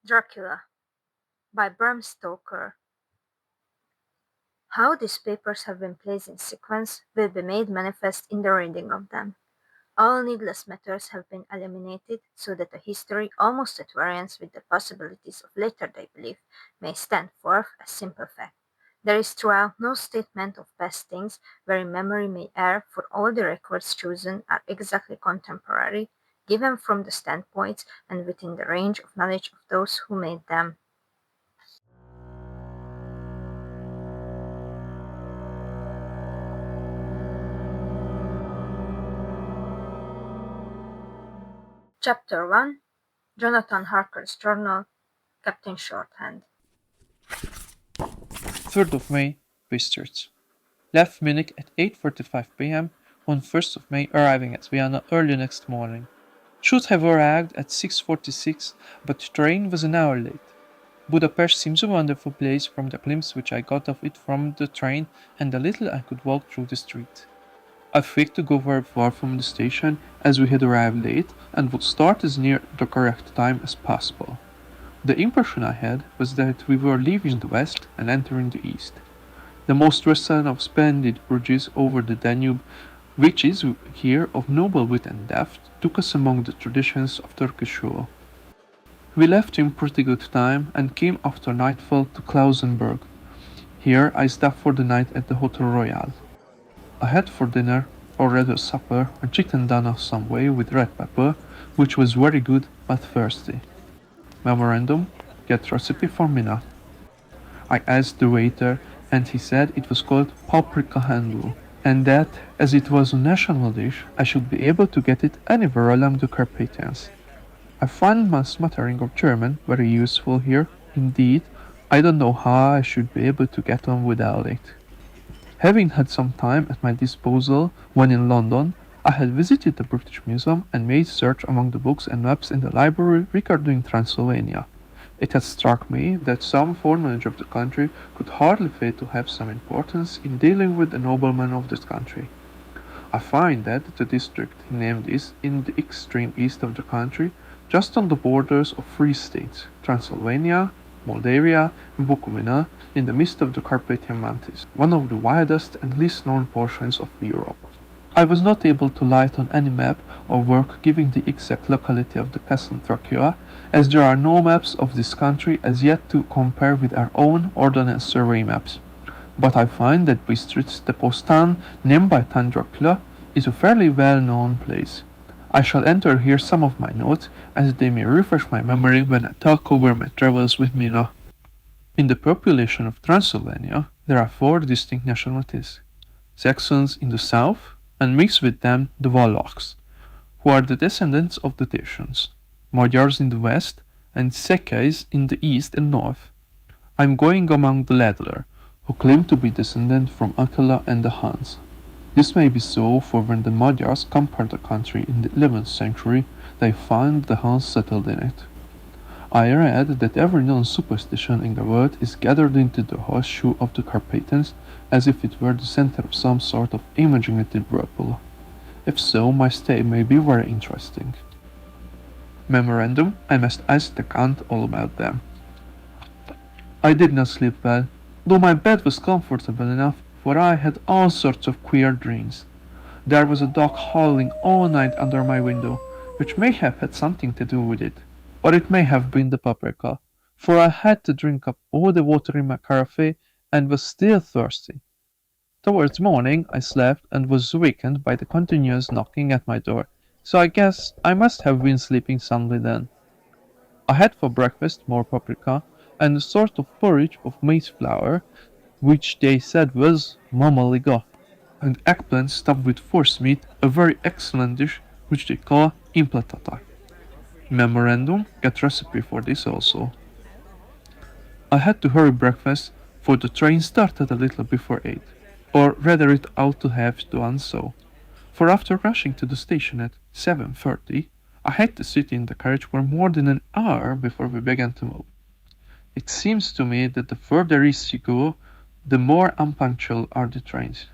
Dracula by Bram Stoker. How these papers have been placed in sequence will be made manifest in the reading of them. All needless matters have been eliminated so that a history almost at variance with the possibilities of later-day belief may stand forth as simple fact. There is throughout no statement of past things wherein memory may err, for all the records chosen are exactly contemporary, given from the standpoints and within the range of knowledge of those who made them. Chapter 1, Jonathan Harker's Journal, Captain Shorthand. 3rd of May, Bistert. Left Munich at 8:45 p.m. on 1st of May, arriving at Vienna early next morning. Should have arrived at 6:46, but the train was an hour late. Budapest seems a wonderful place from the glimpse which I got of it from the train and the little I could walk through the street. I faked to go very far from the station as we had arrived late and would start as near the correct time as possible. The impression I had was that we were leaving the west and entering the east. The most western of splendid bridges over the Danube, which is here of noble wit and depth, took us among the traditions of Turkish rule. We left in pretty good time and came after nightfall to Klausenburg. Here I stopped for the night at the Hotel Royal. I had for dinner, or rather supper, a chicken done of some way with red pepper, which was very good but thirsty. Memorandum: get recipe for Mina. I asked the waiter, and he said it was called paprika handel, and that, as it was a national dish, I should be able to get it anywhere along the Carpathians. I find my smattering of German very useful here. Indeed, I don't know how I should be able to get on without it. Having had some time at my disposal when in London, I had visited the British Museum and made search among the books and maps in the library regarding Transylvania. It had struck me that some foreknowledge of the country could hardly fail to have some importance in dealing with the noblemen of this country. I find that the district named is in the extreme east of the country, just on the borders of three states, Transylvania, Moldavia, and Bukovina, in the midst of the Carpathian Mountains, one of the widest and least known portions of Europe. I was not able to light on any map or work giving the exact locality of the castle Dracula, as there are no maps of this country as yet to compare with our own ordnance survey maps. But I find that Bistritz the Postan, named by Tan Dracula, is a fairly well-known place. I shall enter here some of my notes, as they may refresh my memory when I talk over my travels with Mina. In the population of Transylvania, there are four distinct nationalities: Saxons in the south, and mixed with them the Wallachs, who are the descendants of the Dacians, Magyars in the west, and Szekes in the east and north. I am going among the latter, who claim to be descended from Attila and the Huns. This may be so, for when the Magyars conquered the country in the 11th century, they found the Huns settled in it. I read that every known superstition in the world is gathered into the horseshoe of the Carpathians, as if it were the center of some sort of imaginative whirlpool. If so, my stay may be very interesting. Memorandum: I must ask the Count all about them. I did not sleep well, though my bed was comfortable enough, for I had all sorts of queer dreams. There was a dog howling all night under my window, which may have had something to do with it, or it may have been the paprika, for I had to drink up all the water in my carafe and was still thirsty. Towards morning I slept and was awakened by the continuous knocking at my door, so I guess I must have been sleeping soundly then. I had for breakfast more paprika and a sort of porridge of maize flour, which they said was mamaliga, and eggplant stuffed with forcemeat, a very excellent dish which they call impletata. Memorandum: get recipe for this also. I had to hurry breakfast, for the train started a little before 8, or rather it ought to have done so, for after rushing to the station at 7:30, I had to sit in the carriage for more than an hour before we began to move. It seems to me that the further east you go, the more unpunctual are the trains.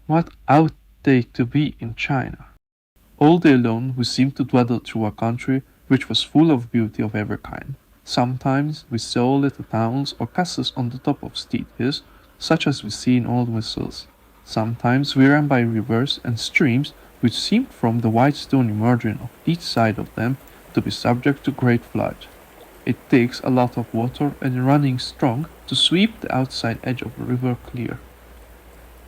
What ought they to be in China? All day long we seemed to dawdle through a country which was full of beauty of every kind. Sometimes we saw little towns or castles on the top of steep hills, such as we see in old whistles. Sometimes we ran by rivers and streams which seemed from the white stony margin of each side of them to be subject to great flood. It takes a lot of water and running strong to sweep the outside edge of a river clear.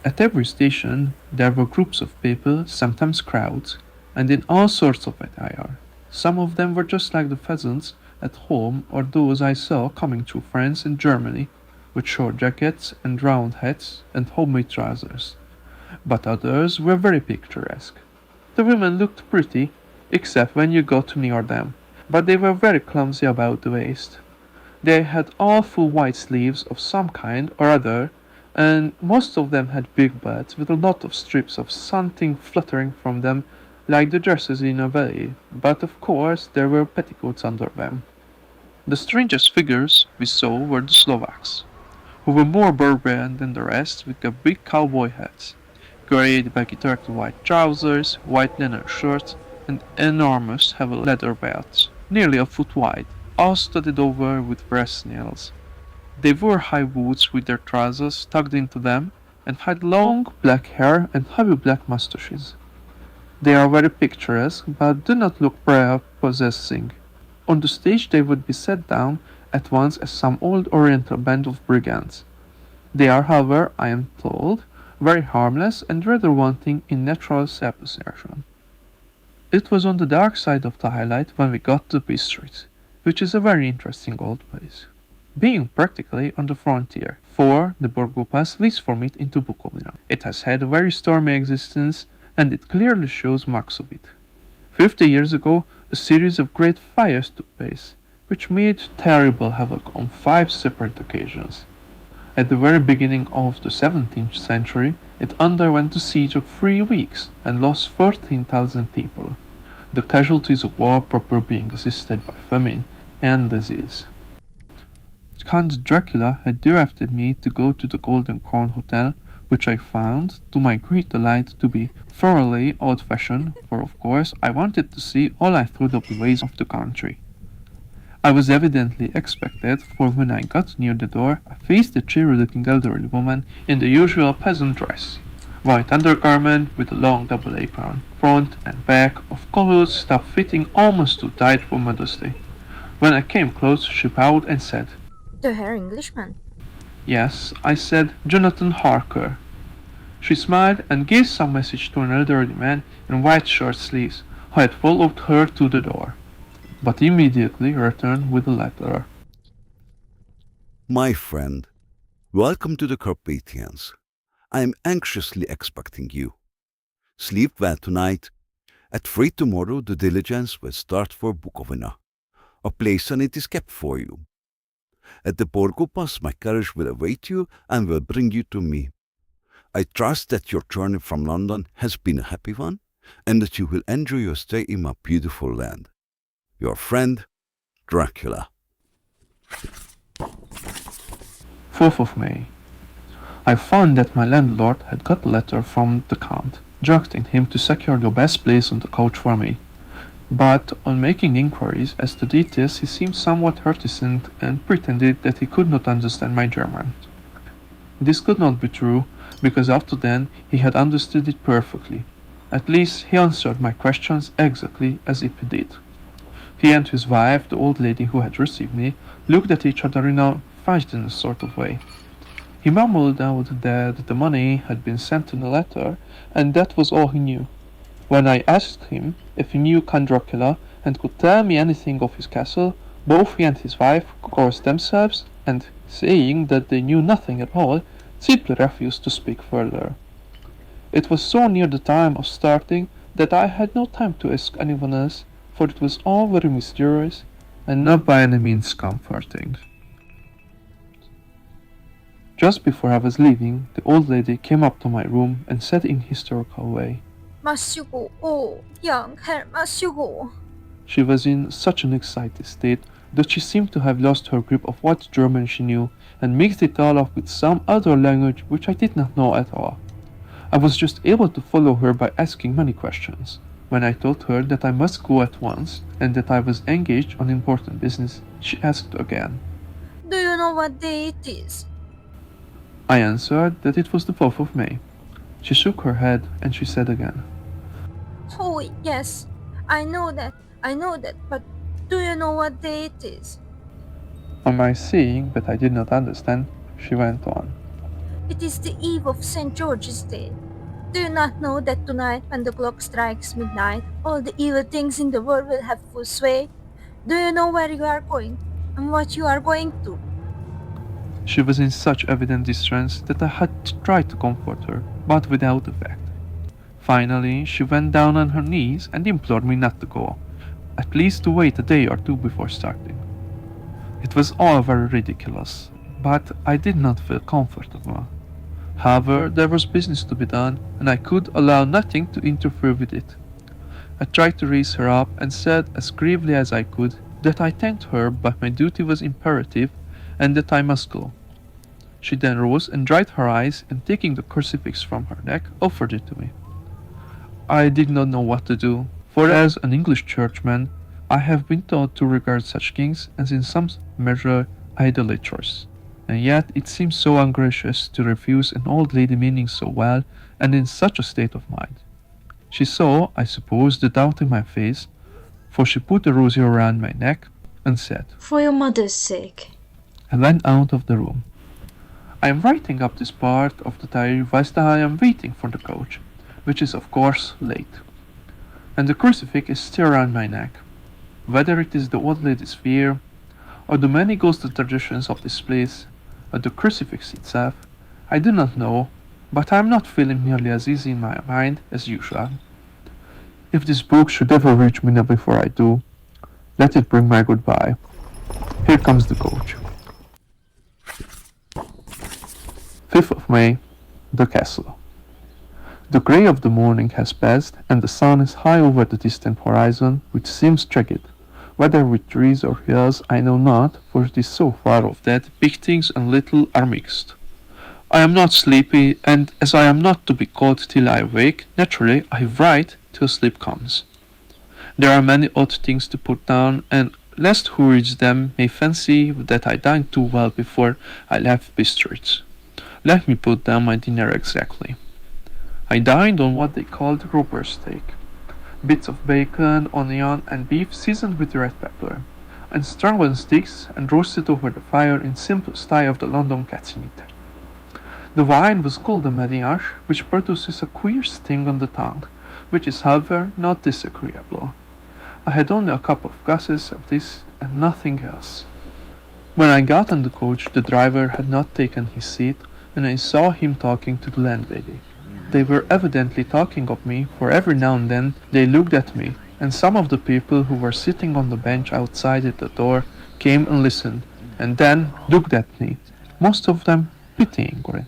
At every station there were groups of people, sometimes crowds, and in all sorts of attire. Some of them were just like the peasants at home or those I saw coming to France in Germany, with short jackets and round hats and homemade trousers. But others were very picturesque. The women looked pretty, except when you got near them, but they were very clumsy about the waist. They had all full white sleeves of some kind or other, and most of them had big butts with a lot of strips of something fluttering from them like the dresses in a ballet, but of course there were petticoats under them. The strangest figures we saw were the Slovaks, who were more barbarian than the rest with their big cowboy hats, great baggy turtle white trousers, white linen shirts, and enormous heavy leather belts, nearly a foot wide, all studded over with brass nails. They wore high boots with their trousers tucked into them, and had long black hair and heavy black mustaches. They are very picturesque, but do not look prepossessing. On the stage they would be set down at once as some old oriental band of brigands. They are, however, I am told, very harmless and rather wanting in natural self-assertion. It was on the dark side of the highlight when we got to Bistritz, which is a very interesting old place, being practically on the frontier, for the Borgo Pass leads from it into Bukovina. It has had a very stormy existence, and it clearly shows marks of it. 50 years ago, a series of great fires took place, which made terrible havoc on 5 separate occasions. At the very beginning of the 17th century, it underwent a siege of 3 weeks and lost 14,000 people, the casualties of war proper being assisted by famine and disease. Count Dracula had directed me to go to the Golden Corn Hotel, which I found, to my great delight, to be thoroughly old-fashioned, for of course I wanted to see all I thought of the ways of the country. I was evidently expected, for when I got near the door I faced a cheery-looking elderly woman in the usual peasant dress, white undergarment with a long double apron, front and back of colored stuff fitting almost too tight for modesty. When I came close she bowed and said, The Herr Englishman. "Yes," I said, "Jonathan Harker." She smiled and gave some message to an elderly man in white shirt sleeves, who had followed her to the door, but immediately returned with a letter. My friend, welcome to the Carpathians. I am anxiously expecting you. Sleep well tonight. At 3 tomorrow the diligence will start for Bukovina. A place on it is kept for you. At the Borgo Pass my carriage will await you and will bring you to me. I trust that your journey from London has been a happy one, and that you will enjoy your stay in my beautiful land. Your friend, Dracula. 4th of May. I found that my landlord had got a letter from the Count, directing him to secure the best place on the coach for me. But on making inquiries as to details he seemed somewhat reticent and pretended that he could not understand my German. This could not be true, because after then he had understood it perfectly. At least he answered my questions exactly as if he did. He and his wife, the old lady who had received me, looked at each other in a frightened sort of way. He mumbled out that the money had been sent in a letter, and that was all he knew. When I asked him if he knew Count Dracula and could tell me anything of his castle, both he and his wife crossed themselves, and, saying that they knew nothing at all, simply refused to speak further. It was so near the time of starting that I had no time to ask anyone else, for it was all very mysterious and not by any means comforting. Just before I was leaving, the old lady came up to my room and said in a hysterical way, Must you go? Oh, young Herr, must you go? She was in such an excited state that she seemed to have lost her grip of what German she knew and mixed it all up with some other language which I did not know at all. I was just able to follow her by asking many questions. When I told her that I must go at once and that I was engaged on important business, she asked again. Do you know what day it is? I answered that it was the 4th of May. She shook her head and she said again, Oh, yes, I know that, but do you know what day it is? On my seeing that I did not understand, she went on. It is the eve of St. George's Day. Do you not know that tonight, when the clock strikes midnight, all the evil things in the world will have full sway? Do you know where you are going and what you are going to? She was in such evident distress that I had tried to comfort her, but without effect. Finally, she went down on her knees and implored me not to go, at least to wait a day or two before starting. It was all very ridiculous, but I did not feel comfortable. However, there was business to be done, and I could allow nothing to interfere with it. I tried to raise her up and said as gravely as I could that I thanked her but my duty was imperative and that I must go. She then rose and dried her eyes and taking the crucifix from her neck offered it to me. I did not know what to do, for as an English churchman I have been taught to regard such things as in some measure idolaters, and yet it seemed so ungracious to refuse an old lady meaning so well and in such a state of mind. She saw, I suppose, the doubt in my face, for she put a rosary around my neck and said, For your mother's sake. and went out of the room. I am writing up this part of the diary whilst I am waiting for the coach, which is of course late. And the crucifix is still around my neck. Whether it is the old lady's fear, or the many ghostly traditions of this place, or the crucifix itself, I do not know, but I am not feeling nearly as easy in my mind as usual. If this book should ever reach me now before I do, let it bring my goodbye. Here comes the coach. 5th of May, the castle. The grey of the morning has passed, and the sun is high over the distant horizon, which seems jagged. Whether with trees or hills I know not, for it is so far off that big things and little are mixed. I am not sleepy, and as I am not to be called till I awake, naturally I write till sleep comes. There are many odd things to put down, and lest who reads them may fancy that I dined too well before I left Bistritz. Let me put down my dinner exactly. I dined on what they called robber steak, bits of bacon, onion, and beef seasoned with red pepper, and strung on sticks and roasted over the fire in simple style of the London cat's meat. The wine was called a mariage, which produces a queer sting on the tongue, which is however not disagreeable. I had only a couple of glasses of this and nothing else. When I got on the coach, the driver had not taken his seat, and I saw him talking to the landlady. They were evidently talking of me, for every now and then they looked at me, and some of the people who were sitting on the bench outside at the door came and listened, and then looked at me, most of them pityingly.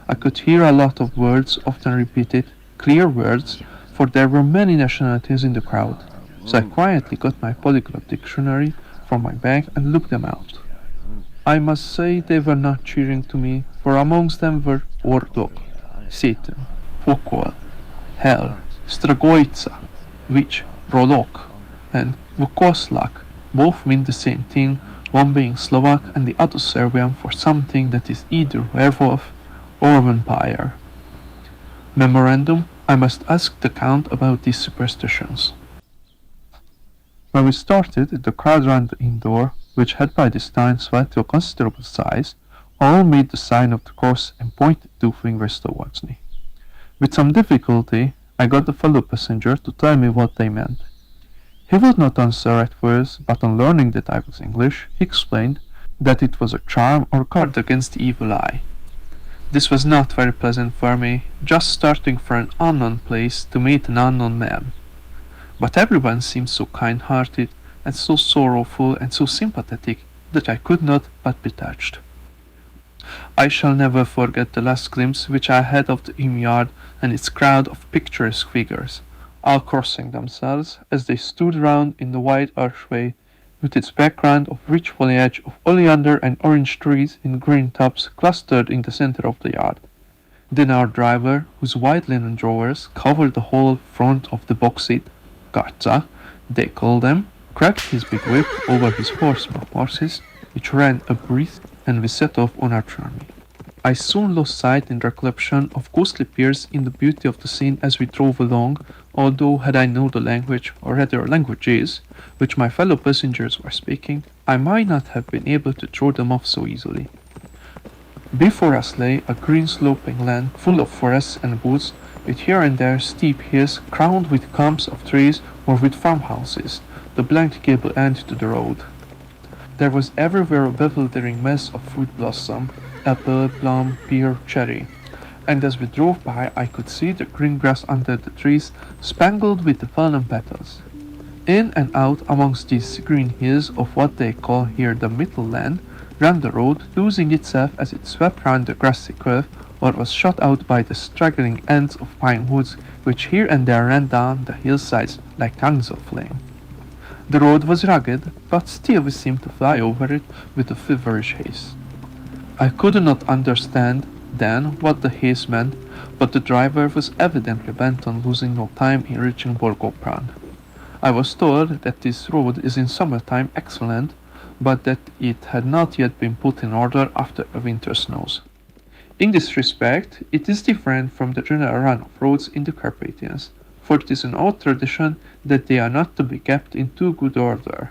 I could hear a lot of words, often repeated, clear words, for there were many nationalities in the crowd, so I quietly got my polyglot dictionary from my bag and looked them out. I must say they were not cheering to me, for amongst them were Ordok, Satan, Pokol, Hell, Stragoica, which, Rolok, and Vukoslak both mean the same thing, one being Slovak and the other Serbian for something that is either werewolf or vampire. Memorandum: I must ask the Count about these superstitions. When we started, the crowd round the inn door, which had by this time swelled to a considerable size, all made the sign of the cross and pointed two fingers towards me. With some difficulty, I got the fellow passenger to tell me what they meant. He would not answer at first, but on learning that I was English, he explained that it was a charm or card against the evil eye. This was not very pleasant for me, just starting for an unknown place to meet an unknown man. But everyone seemed so kind-hearted, and so sorrowful and so sympathetic that I could not but be touched. I shall never forget the last glimpse which I had of the inn yard and its crowd of picturesque figures, all crossing themselves as they stood round in the wide archway, with its background of rich foliage of oleander and orange trees in green tubs clustered in the centre of the yard. Then our driver, whose white linen drawers covered the whole front of the box seat, Garza, they called them, cracked his big whip over his horses, which ran abreast, and we set off on our journey. I soon lost sight in recollection of ghostly peers in the beauty of the scene as we drove along, although had I known the language, or rather languages, which my fellow passengers were speaking, I might not have been able to throw them off so easily. Before us lay a green sloping land full of forests and woods, with here and there steep hills crowned with clumps of trees or with farmhouses, the blank gable end to the road. There was everywhere a bewildering mass of fruit blossom, apple, plum, pear, cherry, and as we drove by I could see the green grass under the trees spangled with the fallen petals. In and out amongst these green hills of what they call here the Middle Land ran the road, losing itself as it swept round the grassy curve or was shut out by the straggling ends of pine woods which here and there ran down the hillsides like tongues of flame. The road was rugged, but still we seemed to fly over it with a feverish haste. I could not understand then what the haste meant, but the driver was evidently bent on losing no time in reaching Borgopran. I was told that this road is in summertime excellent, but that it had not yet been put in order after the winter snows. In this respect, it is different from the general run of roads in the Carpathians, for it is an old tradition that they are not to be kept in too good order.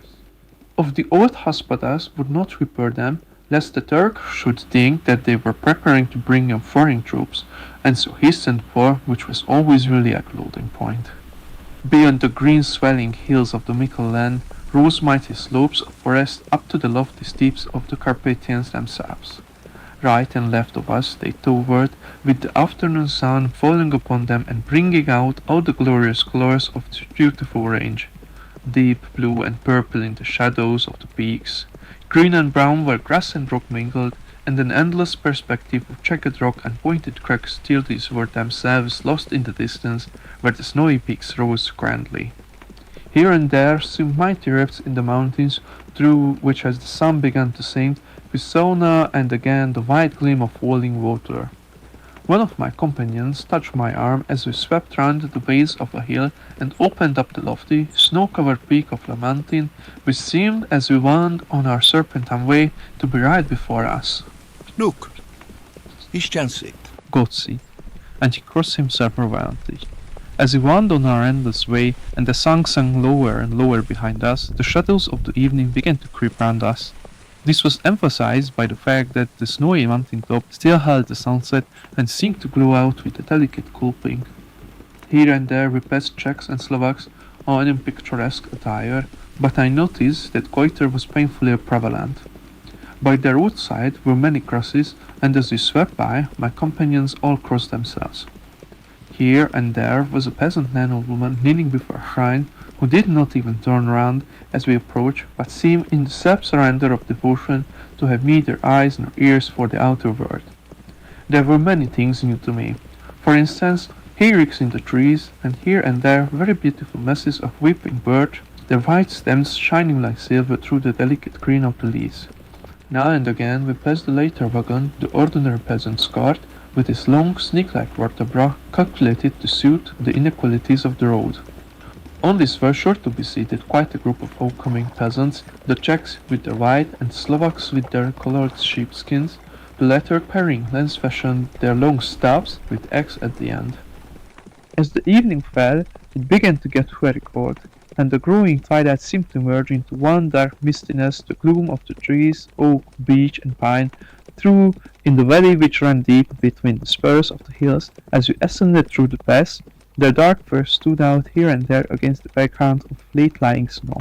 Of the old hospitals would not repair them, lest the Turk should think that they were preparing to bring in foreign troops, and so hastened for, which was always really a loading point. Beyond the green swelling hills of the Middle Land rose mighty slopes of forest up to the lofty steeps of the Carpathians themselves. Right and left of us they towered, with the afternoon sun falling upon them and bringing out all the glorious colors of this beautiful range. Deep blue and purple in the shadows of the peaks, green and brown where grass and rock mingled, and an endless perspective of jagged rock and pointed crags till these were themselves lost in the distance where the snowy peaks rose grandly. Here and there seemed mighty rifts in the mountains through which as the sun began to sink, we saw now and again the white gleam of falling water. One of my companions touched my arm as we swept round the base of a hill and opened up the lofty, snow-covered peak of the mountain, which seemed, as we wound on our serpentine way, to be right before us. Look, Isten szét. Gothic, and he crossed himself violently. As we wound on our endless way, and the sun sank lower and lower behind us, the shadows of the evening began to creep round us. This was emphasized by the fact that the snowy mountain top still held the sunset and seemed to glow out with a delicate cool pink. Here and there we passed Czechs and Slovaks all in picturesque attire, but I noticed that goiter was painfully prevalent. By the roadside were many crosses, and as we swept by, my companions all crossed themselves. Here and there was a peasant man or woman kneeling before a shrine, who did not even turn round as we approached, but seemed in the self-surrender of devotion to have neither eyes nor ears for the outer world. There were many things new to me. For instance, hayricks in the trees, and here and there very beautiful masses of weeping birch, their white stems shining like silver through the delicate green of the leaves. Now and again we passed the later wagon, the ordinary peasant's cart, with its long, snake-like vertebra calculated to suit the inequalities of the road. On this were sure to be seated quite a group of homecoming peasants, the Czechs with their white and Slovaks with their colored sheepskins, the latter carrying lens-fashioned their long staffs with X at the end. As the evening fell, it began to get very cold, and the growing twilight seemed to merge into one dark mistiness the gloom of the trees, oak, beech, and pine, through in the valley which ran deep between the spurs of the hills. As we ascended through the pass, their dark firs stood out here and there against the background of late-lying snow.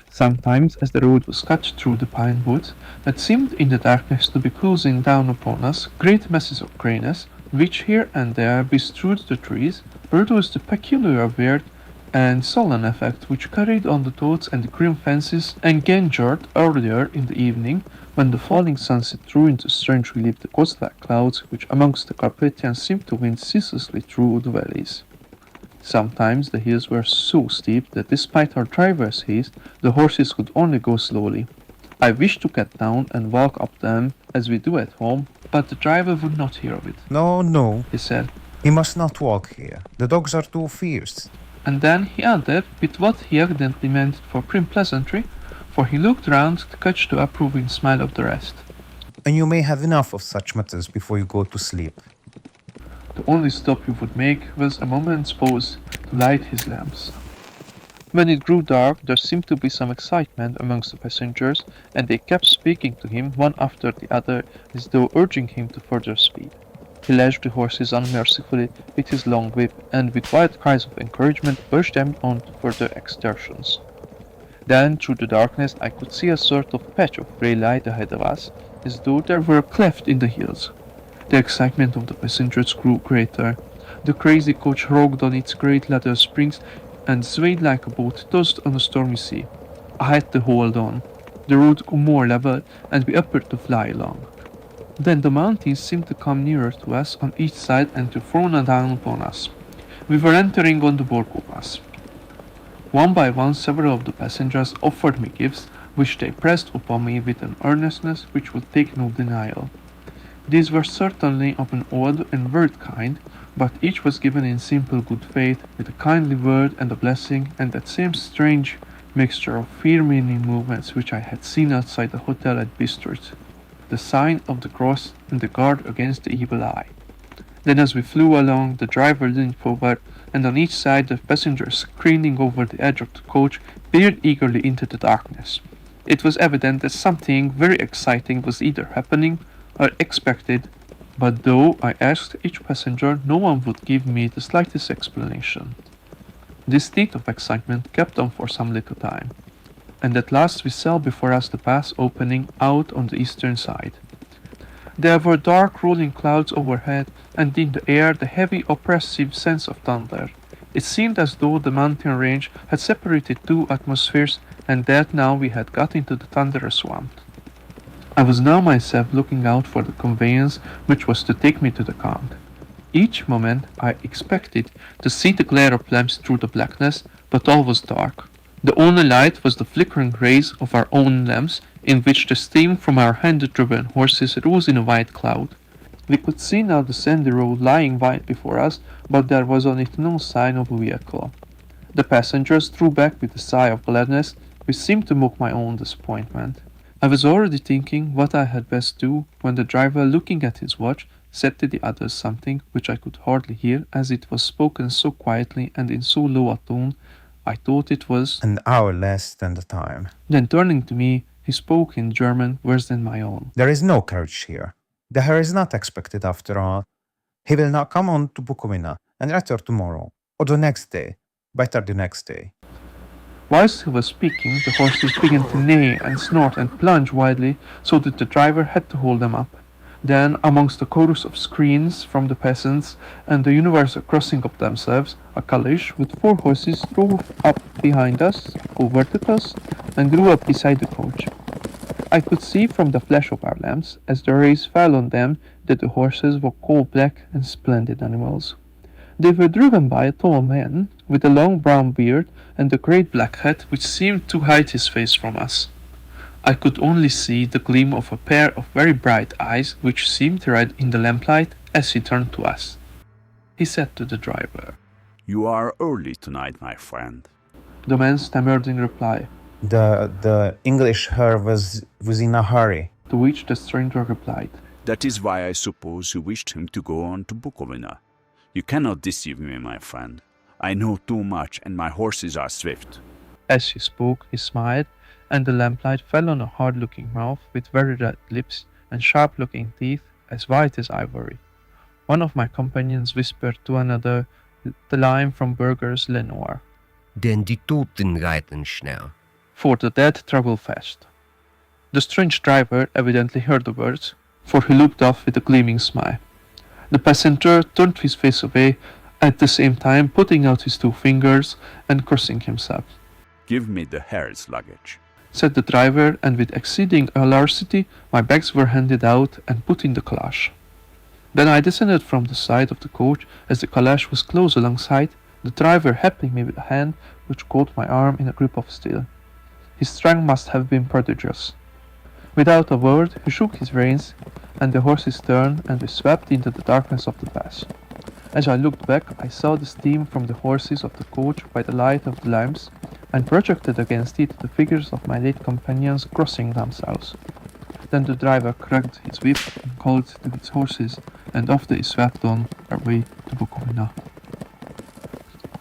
Sometimes, as the road was cut through the pine woods, that seemed in the darkness to be closing down upon us, great masses of greyness, which here and there bestrewed the trees, produced a peculiar weird and sullen effect which carried on the thoughts and the grim fancies engendered earlier in the evening, when the falling sunset threw into strange relief the ghost-like clouds which amongst the Carpathians seemed to wind ceaselessly through the valleys. Sometimes the hills were so steep that despite our driver's haste, the horses could only go slowly. I wished to get down and walk up them as we do at home, but the driver would not hear of it. No, He said, he must not walk here. The dogs are too fierce. And then he added, with what he evidently meant for prim pleasantry, for he looked round to catch the approving smile of the rest. And you may have enough of such matters before you go to sleep. The only stop you would make was a moment's pause to light his lamps. When it grew dark, there seemed to be some excitement amongst the passengers, and they kept speaking to him one after the other, as though urging him to further speed. He lashed the horses unmercifully with his long whip, and with wild cries of encouragement urged them on to further exertions. Then, through the darkness, I could see a sort of patch of grey light ahead of us, as though there were a cleft in the hills. The excitement of the passengers grew greater. The crazy coach rocked on its great leather springs and swayed like a boat tossed on a stormy sea. I had to hold on. The road grew more level, and we appeared to fly along. Then the mountains seemed to come nearer to us on each side and to frown down upon us. We were entering on the Borgo Pass. One by one several of the passengers offered me gifts, which they pressed upon me with an earnestness which would take no denial. These were certainly of an odd and varied kind, but each was given in simple good faith, with a kindly word and a blessing, and that same strange mixture of fear-meaning movements which I had seen outside the hotel at Bistritz, the sign of the cross and the guard against the evil eye. Then as we flew along, the driver leaned forward, and on each side the passengers, craning over the edge of the coach, peered eagerly into the darkness. It was evident that something very exciting was either happening or expected, but though I asked each passenger, no one would give me the slightest explanation. This state of excitement kept on for some little time, and at last we saw before us the pass opening out on the eastern side. There were dark rolling clouds overhead, and in the air the heavy oppressive sense of thunder. It seemed as though the mountain range had separated two atmospheres, and that now we had got into the thunderous swamp. I was now myself looking out for the conveyance which was to take me to the Count. Each moment I expected to see the glare of lamps through the blackness, but all was dark. The only light was the flickering rays of our own lamps, in which the steam from our hand-driven horses rose in a white cloud. We could see now the sandy road lying white before us, but there was on it no sign of a vehicle. The passengers drew back with a sigh of gladness, which seemed to mock my own disappointment. I was already thinking what I had best do, when the driver, looking at his watch, said to the others something which I could hardly hear, as it was spoken so quietly and in so low a tone. I thought it was An hour less than the time. Then turning to me, he spoke in German worse than my own. There is no carriage here. The Herr is not expected after all. He will not come on to Bukovina and return tomorrow, or the next day. Better the next day. Whilst he was speaking, the horses began to neigh and snort and plunge wildly, so that the driver had to hold them up. Then, amongst a chorus of screams from the peasants and the universal crossing of themselves, a calash with 4 horses drove up behind us, overtook us, and drew up beside the coach. I could see from the flash of our lamps, as the rays fell on them, that the horses were coal-black and splendid animals. They were driven by a tall man, with a long brown beard and a great black hat which seemed to hide his face from us. I could only see the gleam of a pair of very bright eyes which seemed red in the lamplight as he turned to us. He said to the driver, You are early tonight, my friend. The man stammered in reply, The English Herr was in a hurry. to which the stranger replied, That is why I suppose you wished him to go on to Bukovina. You cannot deceive me, my friend. I know too much, and my horses are swift. As he spoke, he smiled, and the lamplight fell on a hard-looking mouth with very red lips and sharp-looking teeth as white as ivory. One of my companions whispered to another the line from Burger's Lenore, Denn die Toten reiten schnell. for the dead travel fast. The strange driver evidently heard the words, for he looked off with a gleaming smile. The passenger turned his face away, at the same time putting out his 2 fingers and crossing himself. Give me the Herr's luggage. Said the driver, and with exceeding alacrity my bags were handed out and put in the calash. Then I descended from the side of the coach as the calash was close alongside, the driver helping me with a hand which caught my arm in a grip of steel. His strength must have been prodigious. Without a word he shook his reins, and the horses turned, and we swept into the darkness of the pass. As I looked back, I saw the steam from the horses of the coach by the light of the lamps, and projected against it the figures of my late companions crossing themselves. Then the driver cracked his whip and called to his horses, and off they swept on their way to Bukovina.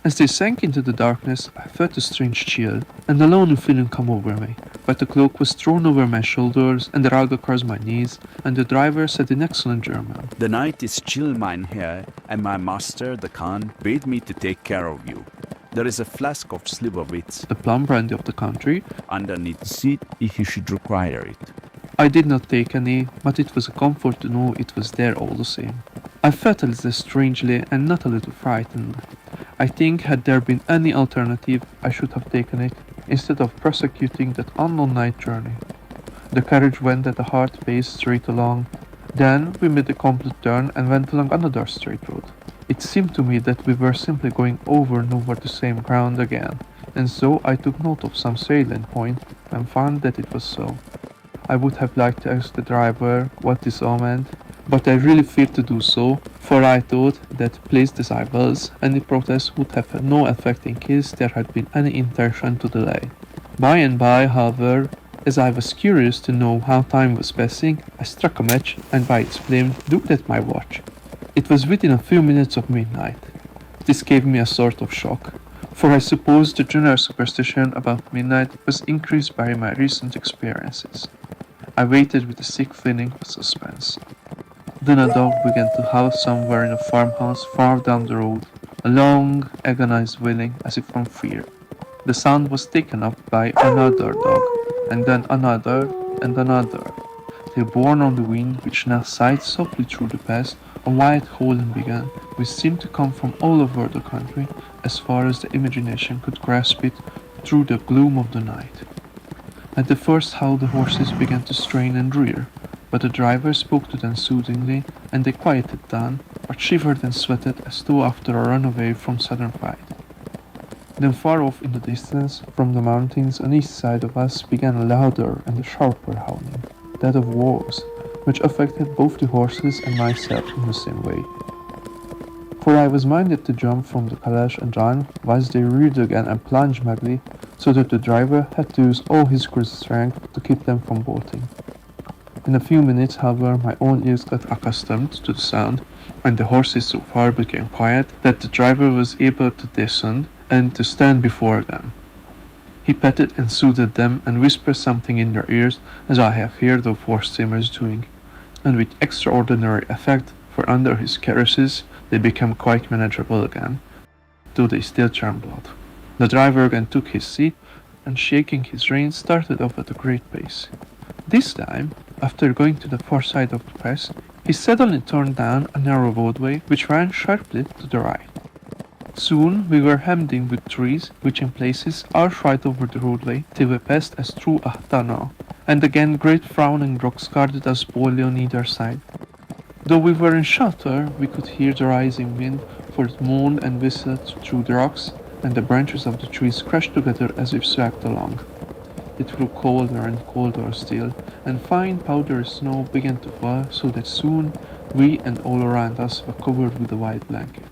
As they sank into the darkness, I felt a strange chill, and a lonely feeling come over me. But the cloak was thrown over my shoulders, and the rug across my knees, and the driver said in excellent German, "The night is chill, mein Herr, and my master, the Khan, bade me to take care of you. There is a flask of Slivovitz the plum brandy of the country. underneath the seat if you should require it." I did not take any, but it was a comfort to know it was there all the same. I felt a little strangely and not a little frightened. I think had there been any alternative, I should have taken it, instead of prosecuting that unknown night journey. The carriage went at a hard pace straight along. Then we made a complete turn and went along another straight road. It seemed to me that we were simply going over and over the same ground again, and so I took note of some salient point and found that it was so. I would have liked to ask the driver what this all meant, but I really feared to do so, for I thought that, placed as I was, any protest would have had no effect in case there had been any intention to delay. By and by, however, as I was curious to know how time was passing, I struck a match and by its flame looked at my watch. It was within a few minutes of midnight. This gave me a sort of shock, for I suppose the general superstition about midnight was increased by my recent experiences. I waited with a sick feeling of suspense. Then a dog began to howl somewhere in a farmhouse far down the road, a long, agonized wailing as if from fear. The sound was taken up by another dog, and then another and another, till borne on the wind which now sighed softly through the pass, a wide howling began, which seemed to come from all over the country, as far as the imagination could grasp it, through the gloom of the night. At the first howl the horses began to strain and rear, but the driver spoke to them soothingly, and they quieted down, but shivered and sweated as though after a run away from sudden fright. Then far off in the distance, from the mountains on east side of us, began a louder and a sharper howling, that of wolves, which affected both the horses and myself in the same way. For I was minded to jump from the calash and run, whilst they reared again and plunged madly, so that the driver had to use all his great strength to keep them from bolting. In a few minutes, however, my own ears got accustomed to the sound, and the horses so far became quiet that the driver was able to descend and to stand before them. He petted and soothed them and whispered something in their ears, as I have heard of horse tamers doing, and with extraordinary effect, for under his caresses they became quite manageable again, though they still trembled. The driver again took his seat, and shaking his reins started off at a great pace. This time, after going to the far side of the pass, he suddenly turned down a narrow roadway which ran sharply to the right. Soon we were hemmed in with trees, which in places arched right over the roadway till we passed as through a tunnel, and again great frowning rocks guarded us boldly on either side. Though we were in shelter, we could hear the rising wind, for it moaned and whistled through the rocks, and the branches of the trees crashed together as if swept along. It grew colder and colder still, and fine powdery snow began to fall, so that soon we and all around us were covered with a white blanket.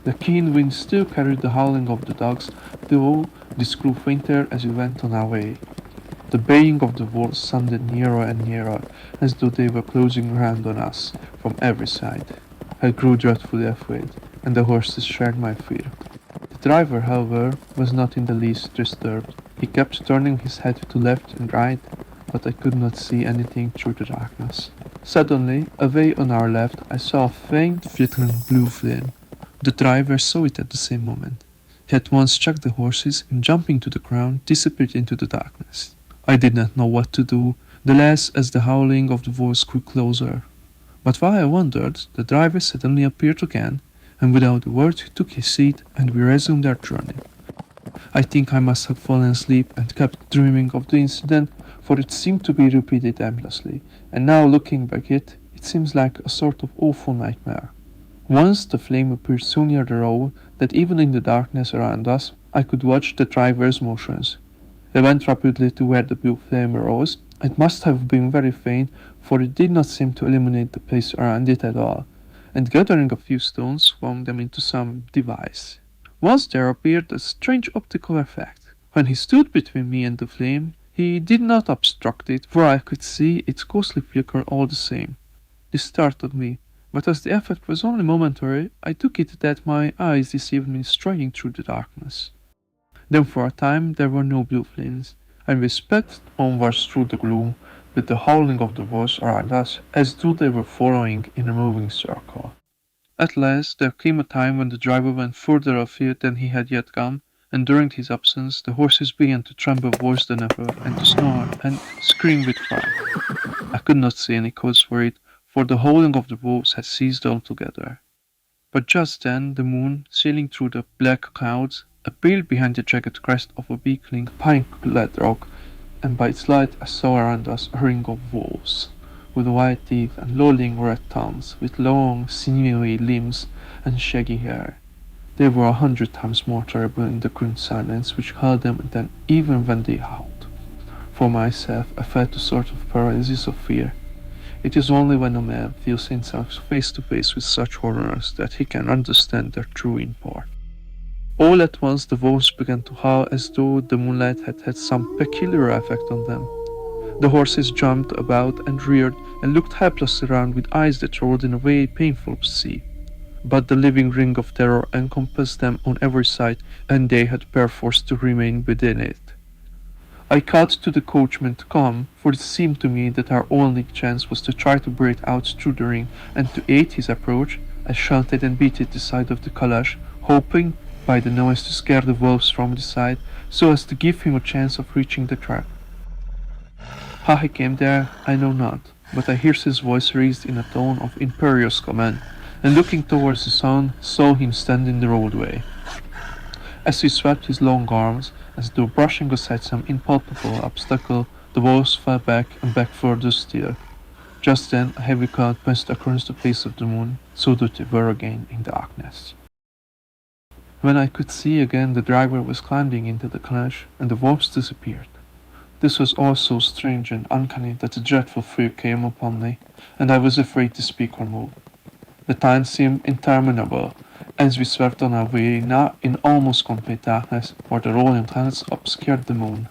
The keen wind still carried the howling of the dogs, though this grew fainter as we went on our way. The baying of the wolves sounded nearer and nearer, as though they were closing round on us from every side. I grew dreadfully afraid, and the horses shared my fear. The driver, however, was not in the least disturbed. He kept turning his head to left and right, but I could not see anything through the darkness. Suddenly, away on our left, I saw a faint flickering blue flame. The driver saw it at the same moment. He at once checked the horses and, jumping to the ground, disappeared into the darkness. I did not know what to do, the less as the howling of the wolves grew closer. But while I wondered, the driver suddenly appeared again, and without a word he took his seat, and we resumed our journey. I think I must have fallen asleep and kept dreaming of the incident, for it seemed to be repeated endlessly, and now looking back it seems like a sort of awful nightmare. Once the flame appeared so near the road that even in the darkness around us I could watch the driver's motions. He went rapidly to where the blue flame arose. It must have been very faint, for it did not seem to illuminate the place around it at all, and gathering a few stones swung them into some device. Once there appeared a strange optical effect. When he stood between me and the flame, he did not obstruct it, for I could see its ghostly flicker all the same. This startled me, but as the effect was only momentary, I took it that my eyes deceived me straying through the darkness. Then for a time there were no blue flames, and we sped onwards through the gloom, with the howling of the wolves around us, as though they were following in a moving circle. At last there came a time when the driver went further afield than he had yet gone, and during his absence the horses began to tremble worse than ever, and to snarl and scream with fright. I could not see any cause for it, for the howling of the wolves had ceased altogether. But just then the moon, sailing through the black clouds, appeared behind the jagged crest of a beetling pine-clad rock, and by its light I saw around us a ring of wolves, with white teeth and lolling red tongues, with long, sinewy limbs and shaggy hair. They were 100 times more terrible in the grim silence which held them than even when they howled. For myself, I felt a sort of paralysis of fear. It is only when a man feels himself face to face with such horrors that he can understand their true import. All at once the wolves began to howl as though the moonlight had had some peculiar effect on them. The horses jumped about and reared and looked helplessly around with eyes that rolled in a way painful to see. But the living ring of terror encompassed them on every side, and they had perforce to remain within it. I called to the coachman to come, for it seemed to me that our only chance was to try to break out through the ring, and to aid his approach, I shouted and beat at the side of the calash, hoping by the noise to scare the wolves from the side, so as to give him a chance of reaching the trap. How he came there, I know not, but I heard his voice raised in a tone of imperious command, and looking towards the sun, saw him stand in the roadway. As he swept his long arms, as though brushing aside some impalpable obstacle, the wolves fell back and back further still. Just then a heavy cloud passed across the face of the moon, so that they were again in darkness. When I could see again, the driver was climbing into the calash, and the wolves disappeared. This was all so strange and uncanny that a dreadful fear came upon me, and I was afraid to speak or move. The time seemed interminable, as we swept on our way, now in almost complete darkness, for the rolling clouds obscured the moon.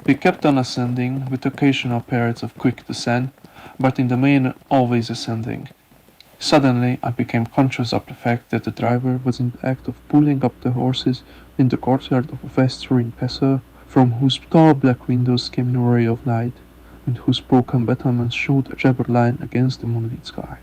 We kept on ascending, with occasional periods of quick descent, but in the main always ascending. Suddenly I became conscious of the fact that the driver was in the act of pulling up the horses in the courtyard of a vast ruined castle, from whose tall black windows came no ray of light, and whose broken battlements showed a jabber line against the moonlit sky.